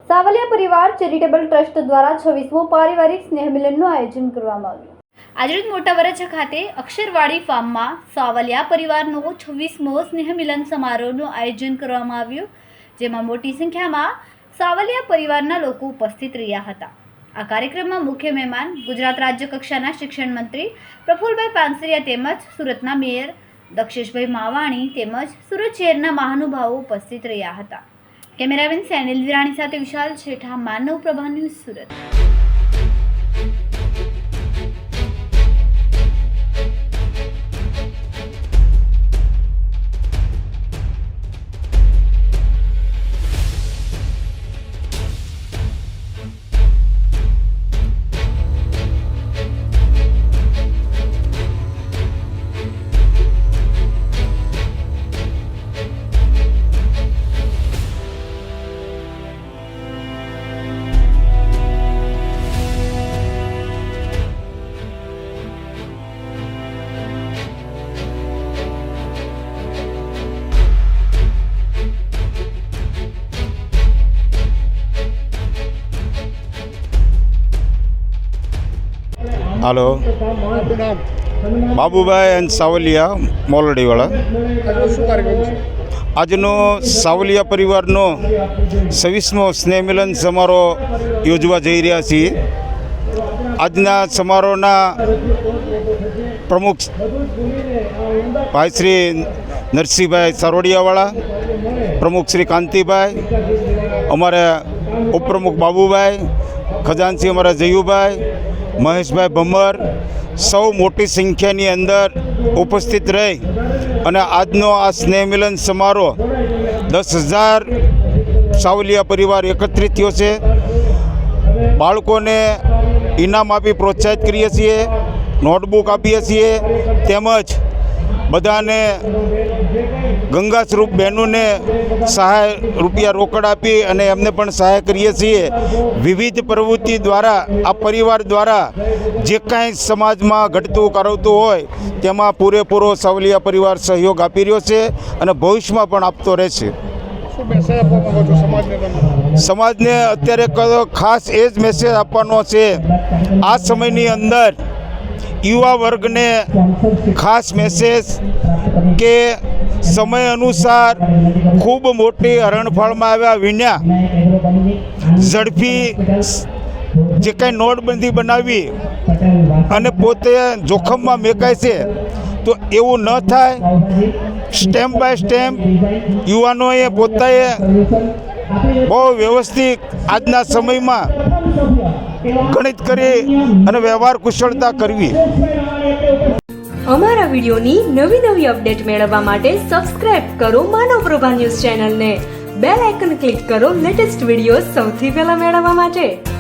સાવલિયા પરિવાર charitable trust દ્વારા 26મો પારિવારિક સ્નેહ મિલનનું આયોજન કરવામાં આવ્યું। આજરોજ મોટા વરછા ખાતે અક્ષરવાડી ફાર્મમાં સાવલિયા પરિવારનો 26મો સ્નેહ મિલન સમારોહનું આયોજન કરવામાં આવ્યું, જેમાં મોટી સંખ્યામાં સાવલિયા પરિવારના લોકો ઉપસ્થિત રહ્યા હતા। આ કાર્યક્રમમાં મુખ્ય મહેમાન ગુજરાત રાજ્ય કક્ષાના શિક્ષણ મંત્રી પ્રફુલભાઈ પાનસરિયા તેમજ સુરતના મેયર દક્ષેશભાઈ માવાણી તેમજ સુરત શહેરના મહાનુભાવો ઉપસ્થિત રહ્યા હતા। કેમેરામેન સેનિલ વિરાણી સાથે Vishal Chhetha, Manav Prabha news, Surat. Hello, Babubhai and Savaliya Moldiwala. આજનો સાવલિયા પરિવારનો 26મો સ્નેહ મિલન સમારોહ યોજવા જઈ રહ્યા છીએ। આજના સમારોહના પ્રમુખ ભાઈ શ્રી નરસિંહભાઈ સારોડિયાવાળા, પ્રમુખ શ્રી કાંતિભાઈ, અમારા ઉપપ્રમુખ બાબુભાઈ, ખજાનસી અમારા જયુભાઈ, મહેશભાઈ ભમર, સૌ મોટી સંખ્યાની અંદર ઉપસ્થિત રહી અને આજનો આ સ્નેહ મિલન સમારોહ 10,000 સાવલિયા પરિવાર એકત્રિત થયો છે। બાળકોને ઇનામ આપી પ્રોત્સાહિત કરીએ છીએ, નોટબુક આપીએ છીએ, તેમજ બધાને ગંગા સ્વરૂપ બહેનોને સહાય રૂપિયા રોકડ આપી અને એમને પણ સહાય કરીએ છીએ। વિવિધ પ્રવૃત્તિ દ્વારા આ પરિવાર દ્વારા જે કાંઈ સમાજમાં ઘટતું કરાવતું હોય તેમાં પૂરેપૂરો સાવલિયા પરિવાર સહયોગ આપી રહ્યો છે અને ભવિષ્યમાં પણ આપતો રહેશે। સમાજને અત્યારે ખાસ એ જ મેસેજ આપવાનો છે, આ સમયની અંદર યુવા વર્ગને ખાસ મેસેજ કે સમય અનુસાર ખૂબ મોટી હરણફાળમાં આવ્યા વિના ઝડપી જે કાંઈ નોટબંધી બનાવી અને પોતે જોખમમાં મેકાય છે તો એવું ન થાય। સ્ટેપ બાય સ્ટેપ યુવાનોએ પોતાએ બહુ વ્યવસ્થિત આજના સમયમાં ગણિત કરી અને વ્યવહાર કુશળતા કરવી। અમારા વિડીયોની નવી અપડેટ મેળવવા માટે સબસ્ક્રાઇબ કરો માનવ પ્રભા ન્યૂઝ ચેનલને, બેલ આઇકન ક્લિક કરો લેટેસ્ટ વિડીયો સૌથી પહેલા મેળવવા માટે।